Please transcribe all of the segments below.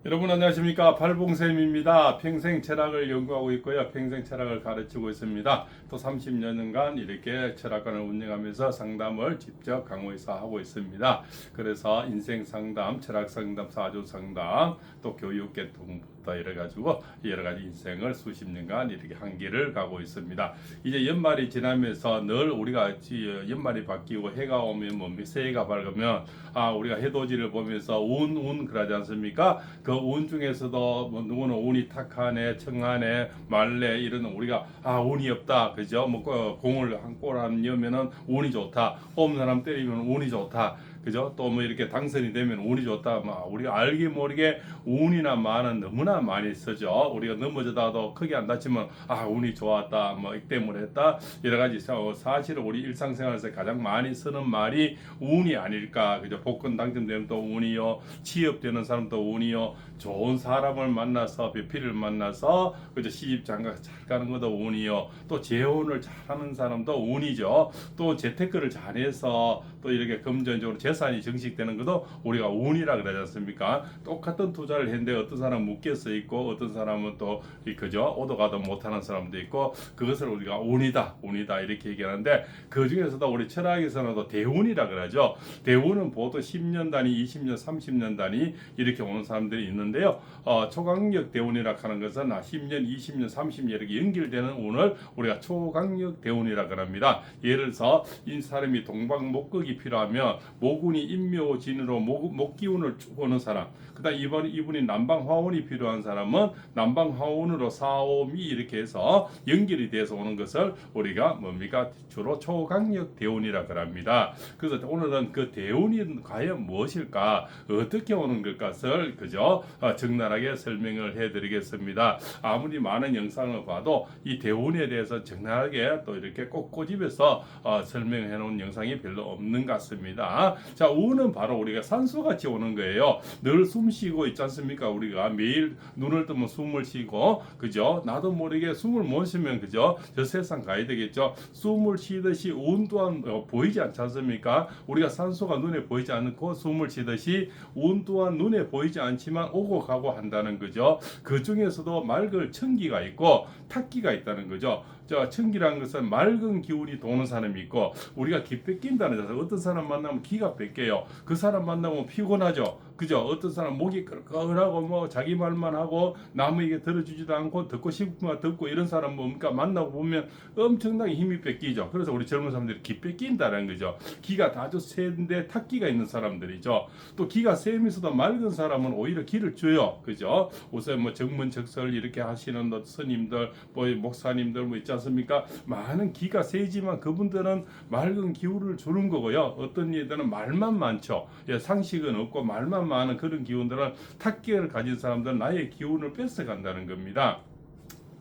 여러분 안녕하십니까, 팔봉쌤입니다. 평생 철학을 연구하고 있고요, 평생 철학을 가르치고 있습니다. 또 30년간 이렇게 철학관을 운영하면서 상담을 직접 강의사 하고 있습니다. 그래서 인생 상담, 철학 상담, 사주 상담, 또 교육 계통부터 이래가지고 여러 가지 인생을 수십 년간 이렇게 한 길을 가고 있습니다. 이제 연말이 지나면서 늘 우리가 연말이 바뀌고 해가 오면 새해가 밝으면 우리가 해돋이를 보면서 운 그러지 않습니까? 그 운 중에서도 누구는 운이 탁하네, 청하네, 말래 이런 우리가 운이 없다, 그죠? 공을 한 골 안 넣으면은 운이 좋다, 홈 사람 때리면 운이 좋다, 그죠? 또 이렇게 당선이 되면 운이 좋다. 우리가 알게 모르게 운이나 만은 너무나 많이 쓰죠. 우리가 넘어져도 크게 안 다치면 운이 좋았다, 이 때문에 했다, 여러 가지. 사실은 우리 일상생활에서 가장 많이 쓰는 말이 운이 아닐까, 그죠? 복권 당첨되면 또 운이요, 취업되는 사람도 운이요, 좋은 사람을 만나서 배필을 만나서 그죠, 시집 장가 잘 가는 것도 운이요, 또 재혼을 잘하는 사람도 운이죠. 또 재테크를 잘해서 또 이렇게 금전적으로 재산이 증식되는 것도 우리가 운이라 그러지 않습니까? 똑같은 투자를 했는데 어떤 사람은 묶여서 있고 어떤 사람은 또 그죠, 오도 가도 못하는 사람도 있고, 그것을 우리가 운이다 이렇게 얘기하는데, 그 중에서도 우리 철학에서는 또 대운이라 그러죠. 대운은 보통 10년 단위, 20년, 30년 단위 이렇게 오는 사람들이 있는데요. 초강력 대운이라 하는 것은 10년, 20년, 30년 이렇게 연결되는 운을 우리가 초강력 대운이라 그럽니다. 예를 들어서 이 사람이 동방목극이 필요하면 모군이 인묘진으로 목기운을 쭉 오는 사람, 그다음 이분이 남방화운이 필요한 사람은 남방화운으로 사오미 이렇게 해서 연결이 돼서 오는 것을 우리가 주로 초강력 대운이라 그럽니다. 그래서 오늘은 그 대운이 과연 무엇일까, 어떻게 오는 것을 그죠, 적나라하게 설명을 해드리겠습니다. 아무리 많은 영상을 봐도 이 대운에 대해서 적나라하게 또 이렇게 꼭 꼬집어서 설명해 놓은 영상이 별로 없는 것 같습니다. 자, 운은 바로 우리가 산소같이 오는 거예요. 늘 숨 쉬고 있지 않습니까? 우리가 매일 눈을 뜨면 숨을 쉬고, 그죠? 나도 모르게 숨을 못 쉬면 그죠, 저 세상 가야 되겠죠. 숨을 쉬듯이 운 또한 보이지 않지 않습니까? 우리가 산소가 눈에 보이지 않고 숨을 쉬듯이 운 또한 눈에 보이지 않지만 오고 가고 한다는 거죠. 그 중에서도 맑을 천기가 있고 탁기가 있다는 거죠. 천기라는 것은 맑은 기운이 도는 사람이 있고, 우리가 기 뺏긴다는 자세. 어떤 사람 만나면 기가 뺏겨요. 그 사람 만나면 피곤하죠. 그죠? 어떤 사람 목이 끌끌하고 자기 말만 하고 남에게 들어주지도 않고 듣고 싶으면 듣고, 이런 사람 만나고 보면 엄청나게 힘이 뺏기죠. 그래서 우리 젊은 사람들이 기 뺏긴다는 거죠. 기가 아주 센데 탁기가 있는 사람들이죠. 또 기가 세면서도 맑은 사람은 오히려 기를 줘요. 그죠? 우선 정문적설 이렇게 하시는 스님들, 목사님들 있지 않습니까? 많은 기가 세지만 그분들은 맑은 기운을 주는 거고요. 어떤 이들은 말만 많죠. 상식은 없고 말만 많은 그런 기운들은 탁기를 가진 사람들은 나의 기운을 뺏어간다는 겁니다.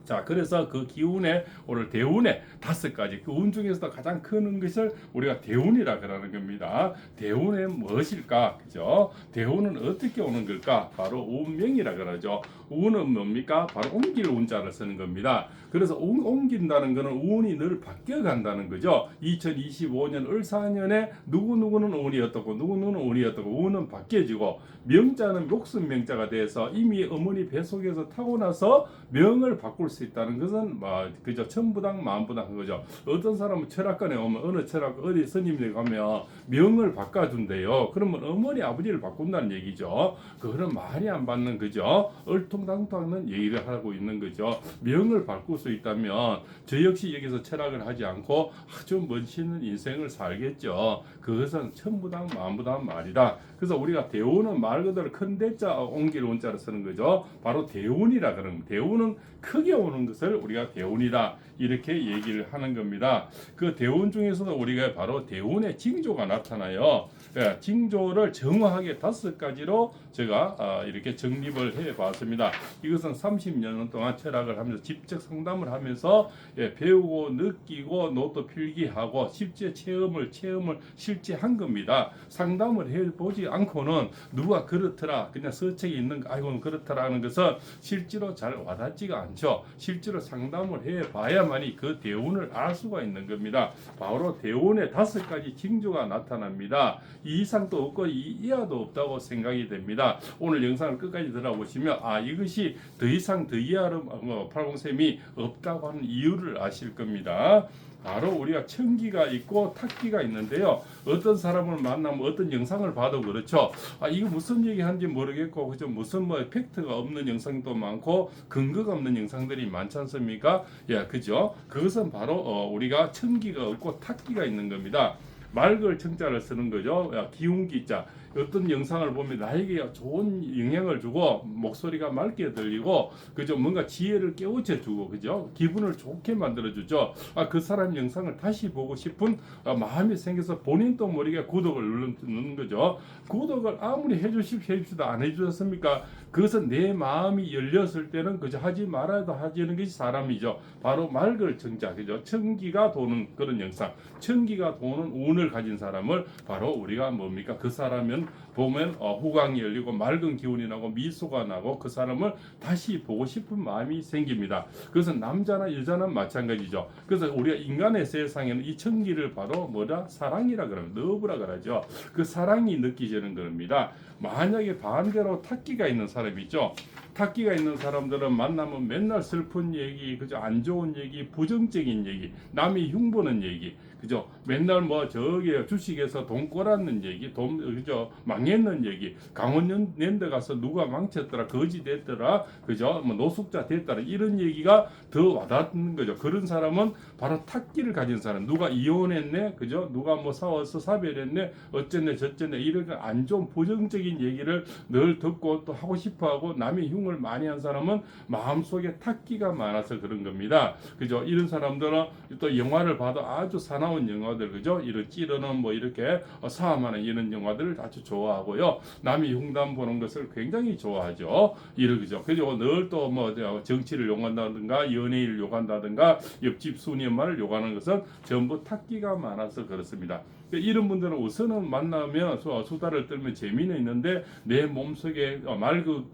자, 그래서 그 기운에 오늘 대운에 5가지, 그 운 중에서도 가장 큰 것을 우리가 대운이라 그러는 겁니다. 대운은 무엇일까? 그죠? 대운은 어떻게 오는 걸까? 바로 운명이라 그러죠. 운은 뭡니까? 바로 옮길 운자를 쓰는 겁니다. 그래서 옮긴다는 것은 운이 늘 바뀌어 간다는 거죠. 2025년 을사년에 누구누구는 운이 어떻고 누구누구는 운이 어떻고, 운은 바뀌어지고, 명자는 목숨 명자가 돼서 이미 어머니 뱃속에서 타고나서 명을 바꿀 수 있다는 것은 그저 천부당 만부당 거죠. 어떤 사람은 철학관에 오면 어디 스님들 가면 명을 바꿔준대요. 그러면 어머니 아버지를 바꾼다는 얘기죠. 그런 말이 안 받는 거죠. 얼통당통하는 얘기를 하고 있는 거죠. 명을 바꿀 수 있다면 저 역시 여기서 철학을 하지 않고 아주 멋있는 인생을 살겠죠. 그것은 천부당 만부당 말이다. 그래서 우리가 대운은 말 그대로 큰 대자 옮길 운자를 쓰는 거죠. 바로 대운이라 그러는 거예요. 대운은 크게 오는 것을 우리가 대운이다 이렇게 얘기를 하는 겁니다. 그 대운 중에서도 우리가 바로 대운의 징조가 나타나요. 징조를 정확하게 5가지로 제가 이렇게 정립을 해봤습니다. 이것은 30년 동안 철학을 하면서 직접 상담을 하면서 배우고 느끼고 노트 필기하고 실제 체험을 실제 한 겁니다. 상담을 해보지 않고는 누가 그렇더라 그냥 서책이 있는 거 아이고 그렇더라는 것은 실제로 잘 와닿지가 않죠. 실제로 상담을 해봐야만이 그 대운을 알 수가 있는 겁니다. 바로 대운의 5가지 징조가 나타납니다. 이 이상도 없고 이 이하도 없다고 생각이 됩니다. 오늘 영상을 끝까지 들어보시면 이것이 더 이상 더 이하로 팔공쌤이 없다고 하는 이유를 아실 겁니다. 바로 우리가 천기가 있고 탁기가 있는데요. 어떤 사람을 만나면 어떤 영상을 봐도 그렇죠. 이거 무슨 얘기하는지 모르겠고 그죠? 무슨 팩트가 없는 영상도 많고 근거가 없는 영상들이 많지 않습니까? 예, 그죠? 그것은 바로 우리가 천기가 없고 탁기가 있는 겁니다. 맑을 청자를 쓰는 거죠. 기운기자. 어떤 영상을 보면 나에게 좋은 영향을 주고 목소리가 맑게 들리고 그죠 뭔가 지혜를 깨우쳐 주고 그죠 기분을 좋게 만들어 주죠. 그 사람 영상을 다시 보고 싶은 마음이 생겨서 본인도 모르게 구독을 누르는 거죠. 구독을 아무리 해주시도 안 해주셨습니까? 그것은 내 마음이 열렸을 때는 그저 하지 말아도 하지는 것이 사람이죠. 바로 맑을 청자 그죠 천기가 도는 그런 영상, 천기가 도는 운을 가진 사람을 바로 우리가 뭡니까 그 사람은 보면 후광이 열리고 맑은 기운이 나고 미소가 나고 그 사람을 다시 보고 싶은 마음이 생깁니다. 그것은 남자나 여자나 마찬가지죠. 그래서 우리가 인간의 세상에는 이 천기를 바로 뭐다 사랑이라 그러면 러브라 그러죠. 그 사랑이 느끼지는 겁니다. 만약에 반대로 탁기가 있는 사람이 있죠. 탁기가 있는 사람들은 만나면 맨날 슬픈 얘기, 그죠? 안 좋은 얘기, 부정적인 얘기, 남이 흉보는 얘기, 그죠? 맨날 저기 주식에서 돈 꼬랐는 얘기, 그죠? 망했는 얘기, 강원랜드 가서 누가 망쳤더라, 거지 됐더라, 그죠? 노숙자 됐더라, 이런 얘기가 더 와닿는 거죠. 그런 사람은 바로 탁기를 가진 사람, 누가 이혼했네, 그죠? 누가 싸워서 사별했네, 어쨌네, 저쨌네, 이런 안 좋은 부정적인 얘기를 늘 듣고 또 하고 싶어 하고 남의 흉을 많이 한 사람은 마음속에 탁기가 많아서 그런 겁니다. 그죠? 이런 사람들은 또 영화를 봐도 아주 사나운 영화들, 그죠? 이런 찌르는 이렇게 사함하는 이런 영화들을 아주 좋아하고요. 남이 흉담 보는 것을 굉장히 좋아하죠. 이러죠. 그죠? 늘 또 정치를 욕한다든가 연예인을 욕한다든가 옆집 순이 엄마를 욕하는 것은 전부 탁기가 많아서 그렇습니다. 이런 분들은 우선은 만나면 수다를 떨면 재미는 있는데 내 몸속에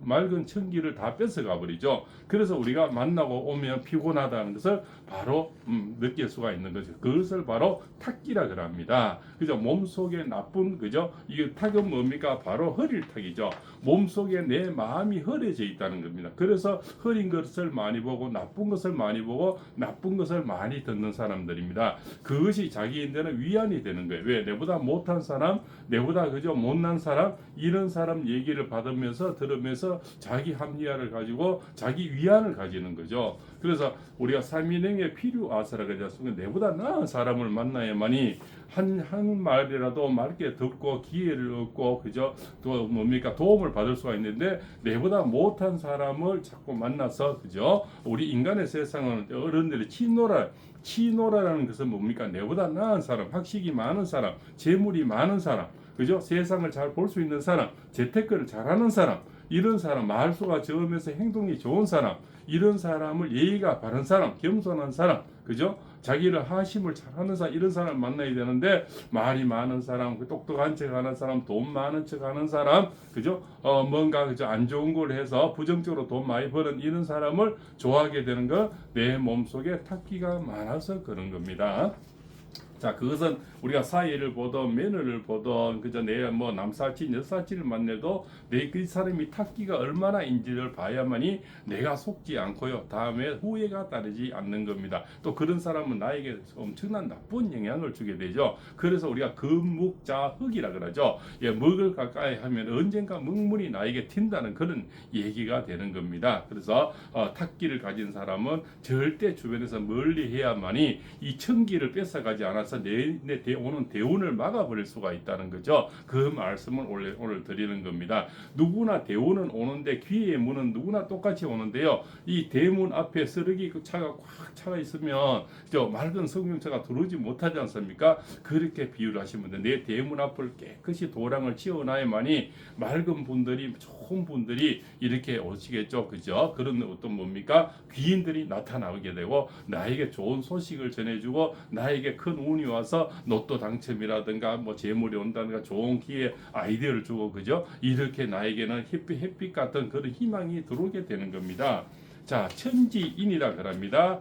맑은 천기를 다 뺏어가 버리죠. 그래서 우리가 만나고 오면 피곤하다는 것을 바로 느낄 수가 있는 거죠. 그것을 바로 탁기라 그럽니다. 그죠? 몸속에 나쁜 그죠? 이게 탁은 뭡니까? 바로 흐릴 탁이죠. 몸속에 내 마음이 흐려져 있다는 겁니다. 그래서 흐린 것을 많이 보고 나쁜 것을 많이 보고 나쁜 것을 많이 듣는 사람들입니다. 그것이 자기인데는 위안이 되는 거예요. 왜? 내보다 못한 사람, 내보다 그저 못난 사람, 이런 사람 얘기를 받으면서 들으면서 자기 합리화를 가지고 자기 위안을 가지는 거죠. 그래서 우리가 삼인행의 필요아서라 그러지 내보다 나은 사람을 만나야만이 한 말이라도 맑게 듣고 기회를 얻고 그죠 또 뭡니까 도움을 받을 수가 있는데 내보다 못한 사람을 자꾸 만나서 그죠 우리 인간의 세상은 어른들이 치노라라는 것은 뭡니까 내보다 나은 사람, 학식이 많은 사람, 재물이 많은 사람, 그죠 세상을 잘 볼 수 있는 사람, 재테크를 잘하는 사람, 이런 사람, 말수가 적으면서 행동이 좋은 사람, 이런 사람을 예의가 바른 사람, 겸손한 사람, 그죠? 자기를 하심을 잘하는 사람, 이런 사람을 만나야 되는데 말이 많은 사람, 똑똑한 척하는 사람, 돈 많은 척하는 사람, 그죠? 뭔가 그죠 안 좋은 걸 해서 부정적으로 돈 많이 버는 이런 사람을 좋아하게 되는 건 내 몸속에 탁기가 많아서 그런 겁니다. 자, 그것은 우리가 사회를 보던 매너를 보던 그저 내 남사친 여사친을 만나도 내 그 사람이 탁기가 얼마나인지를 봐야만이 내가 속지 않고요. 다음에 후회가 따르지 않는 겁니다. 또 그런 사람은 나에게 엄청난 나쁜 영향을 주게 되죠. 그래서 우리가 금묵자흑이라 그러죠. 예, 먹을 가까이 하면 언젠가 먹물이 나에게 튄다는 그런 얘기가 되는 겁니다. 그래서 탁기를 가진 사람은 절대 주변에서 멀리 해야만이 이 천기를 뺏어가지 않아서 내 오는 대운을 막아버릴 수가 있다는 거죠. 그 말씀을 오늘 드리는 겁니다. 누구나 대운은 오는데 귀의 문은 누구나 똑같이 오는데요. 이 대문 앞에 쓰레기 차가 꽉 차가 있으면 맑은 성경차가 들어오지 못하지 않습니까? 그렇게 비유를 하시면 돼. 내 대문 앞을 깨끗이 도랑을 치워놔야만이 맑은 분들이 좋은 분들이 이렇게 오시겠죠. 그죠? 그런 어떤 뭡니까? 귀인들이 나타나게 되고 나에게 좋은 소식을 전해주고 나에게 큰 운을 기운이 와서 로또 당첨이라든가 뭐 재물이 온다든가 좋은 기회 아이디어를 주고 그죠? 이렇게 나에게는 햇빛 같은 그런 희망이 들어오게 되는 겁니다. 자, 천지인이라 그럽니다.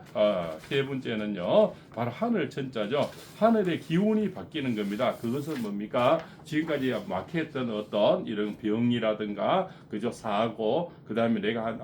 세 번째는요, 바로 하늘 천자죠. 하늘의 기운이 바뀌는 겁니다. 그것은 뭡니까? 지금까지 막혔던 어떤 이런 병이라든가, 그죠? 사고, 그 다음에 내가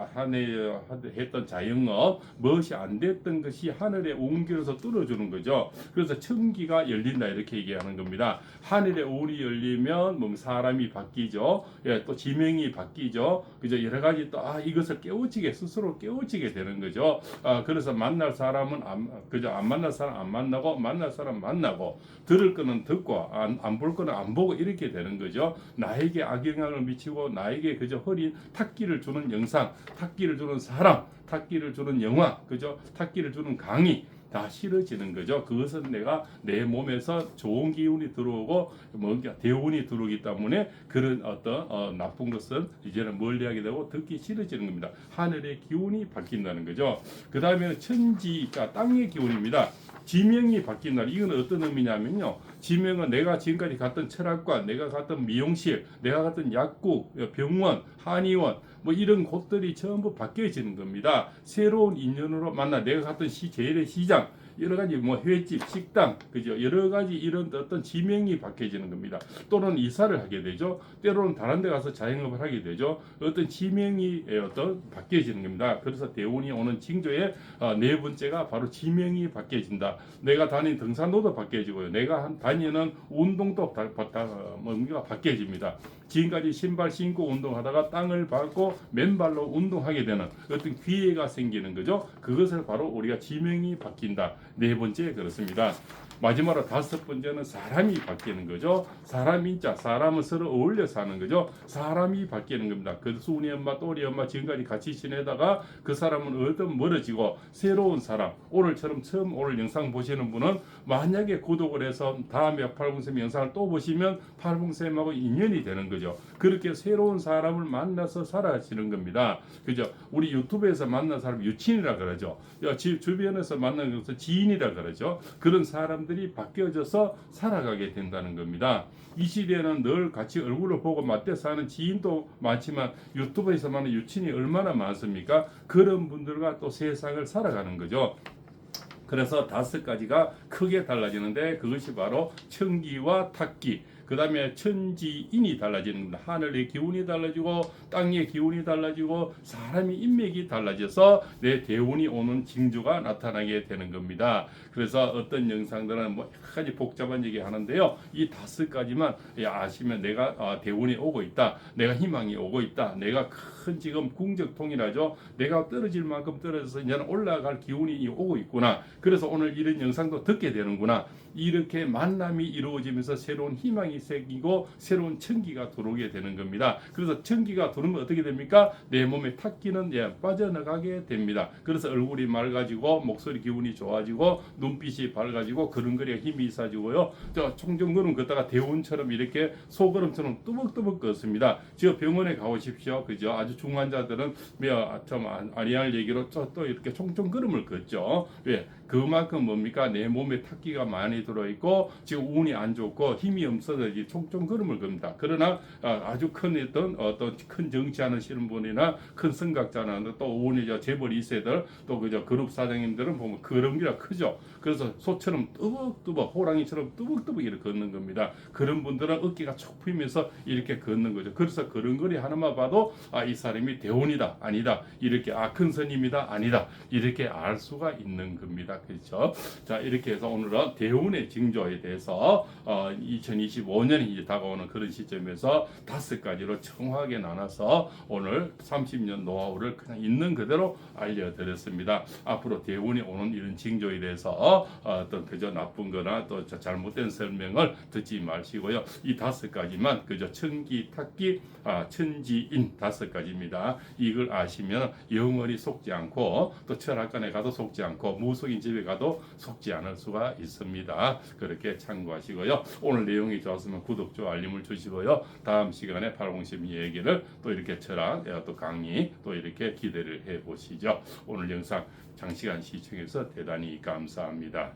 했던 자영업, 무엇이 안 됐던 것이 하늘에 옮겨서 뚫어주는 거죠. 그래서 천기가 열린다, 이렇게 얘기하는 겁니다. 하늘의 운이 열리면, 사람이 바뀌죠. 예, 또 지명이 바뀌죠. 그죠? 여러 가지 또, 이것을 깨우치게, 스스로 깨우치게 되는 거죠. 그래서 만날 사람은 그죠? 안 만날 사람 안 만나고, 만날 사람 만나고, 들을 거는 듣고, 안 볼 거는 안 보고, 이렇게 되는 거죠. 나에게 악영향을 미치고, 나에게 그저 허린 탁기를 주는 영상, 탁기를 주는 사람, 탁기를 주는 영화, 그죠? 탁기를 주는 강의, 다 싫어지는 거죠. 그것은 내가 내 몸에서 좋은 기운이 들어오고 뭔가 대운이 들어오기 때문에 그런 어떤 나쁜 것은 이제는 멀리하게 되고 듣기 싫어지는 겁니다. 하늘의 기운이 바뀐다는 거죠. 그 다음에는 천지가 땅의 기운입니다. 지명이 바뀐다. 이건 어떤 의미냐면요. 지명은 내가 지금까지 갔던 철학관, 내가 갔던 미용실, 내가 갔던 약국, 병원, 한의원, 뭐 이런 곳들이 전부 바뀌어지는 겁니다. 새로운 인연으로 만나 내가 갔던 제일의 시장, 여러 가지 뭐 횟집, 식당, 그죠? 여러 가지 이런 어떤 지명이 바뀌어지는 겁니다. 또는 이사를 하게 되죠. 때로는 다른 데 가서 자영업을 하게 되죠. 어떤 지명이 어떤 바뀌어지는 겁니다. 그래서 대운이 오는 징조의 네 번째가 바로 지명이 바뀌어진다. 내가 다닌 등산로도 바뀌어지고요. 내가 다니는 운동도 뭔가 바뀌어집니다. 지금까지 신발 신고 운동하다가 땅을 밟고 맨발로 운동하게 되는 어떤 기회가 생기는 거죠. 그것을 바로 우리가 지명이 바뀐다. 네 번째 그렇습니다. 마지막으로 다섯 번째는 사람이 바뀌는 거죠. 사람인자, 사람은 서로 어울려 사는 거죠. 사람이 바뀌는 겁니다. 그래서 우리 엄마 또 우리 엄마 지금까지 같이 지내다가 그 사람은 어떤 멀어지고 새로운 사람, 오늘처럼 처음 오늘 영상 보시는 분은 만약에 구독을 해서 다음에 팔봉쌤 영상을 또 보시면 팔봉쌤하고 인연이 되는 거죠. 그렇게 새로운 사람을 만나서 살아가시는 겁니다. 그죠? 우리 유튜브에서 만난 사람 유친이라 그러죠. 주변에서 만난 것을 지인이라 그러죠. 그런 사람들이 바뀌어져서 살아가게 된다는 겁니다. 이 시대에는 늘 같이 얼굴을 보고 맞대 사는 지인도 많지만 유튜브에서 만난 유친이 얼마나 많습니까? 그런 분들과 또 세상을 살아가는 거죠. 그래서 다섯 가지가 크게 달라지는데 그것이 바로 천기와 탁기, 그 다음에 천지인이 달라지는 겁니다. 하늘의 기운이 달라지고 땅의 기운이 달라지고 사람의 인맥이 달라져서 내 대운이 오는 징조가 나타나게 되는 겁니다. 그래서 어떤 영상들은 뭐 여러 가지 복잡한 얘기 하는데요. 이 다섯 가지만 아시면 내가 대운이 오고 있다. 내가 희망이 오고 있다. 내가 큰 지금 궁적통이라죠. 내가 떨어질 만큼 떨어져서 이제는 올라갈 기운이 오고 있구나. 그래서 오늘 이런 영상도 듣게 되는구나. 이렇게 만남이 이루어지면서 새로운 희망이 생기고 새로운 천기가 들어오게 되는 겁니다. 그래서 천기가 들어오면 어떻게 됩니까? 내 몸의 탁기는 빠져나가게 됩니다. 그래서 얼굴이 맑아지고 목소리 기운이 좋아지고 눈빛이 밝아지고 걸음걸이가 힘이 있어지고요. 총정걸음 걷다가 대운처럼 이렇게 소걸음처럼 뚜벅뚜벅 걷습니다. 저 병원에 가보십시오. 그죠? 아주 중환자들은 좀 아니할 얘기로 또 이렇게 총정걸음을 걷죠. 왜? 그만큼 뭡니까? 내 몸에 탁기가 많이 들어있고 지금 운이 안 좋고 힘이 없어서 총총 걸음을 겁니다. 그러나 아주 큰 어떤 큰 정치하시는 분이나 큰 선각자나 또 운이 재벌 2세들 또 그저 그룹 사장님들은 보면 걸음기가 크죠. 그래서 소처럼 뚜벅뚜벅 호랑이처럼 뚜벅뚜벅 이렇게 걷는 겁니다. 그런 분들은 어깨가 촉 피면서 이렇게 걷는 거죠. 그래서 걸음걸이 하나만 봐도 이 사람이 대운이다 아니다 이렇게 큰 선임이다 아니다 이렇게 알 수가 있는 겁니다. 그렇죠? 자, 이렇게 해서 오늘은 대운의 징조에 대해서 2025년이 이제 다가오는 그런 시점에서 다섯 가지로 청하게 나눠서 오늘 30년 노하우를 그냥 있는 그대로 알려드렸습니다. 앞으로 대운이 오는 이런 징조에 대해서 어떤 그저 나쁜 거나 또 잘못된 설명을 듣지 마시고요. 이 다섯 가지만 그저 천기, 탁기, 천지인 다섯 가지입니다. 이걸 아시면 영원히 속지 않고 또 철학관에 가도 속지 않고 무속인 집에 가도 속지 않을 수가 있습니다. 그렇게 참고하시고요. 오늘 내용이 좋았으면 구독, 좋아요, 알림을 주시고요. 다음 시간에 팔공심 얘기를 또 이렇게 철학, 또 강의 또 이렇게 기대를 해보시죠. 오늘 영상 장시간 시청해서 대단히 감사합니다.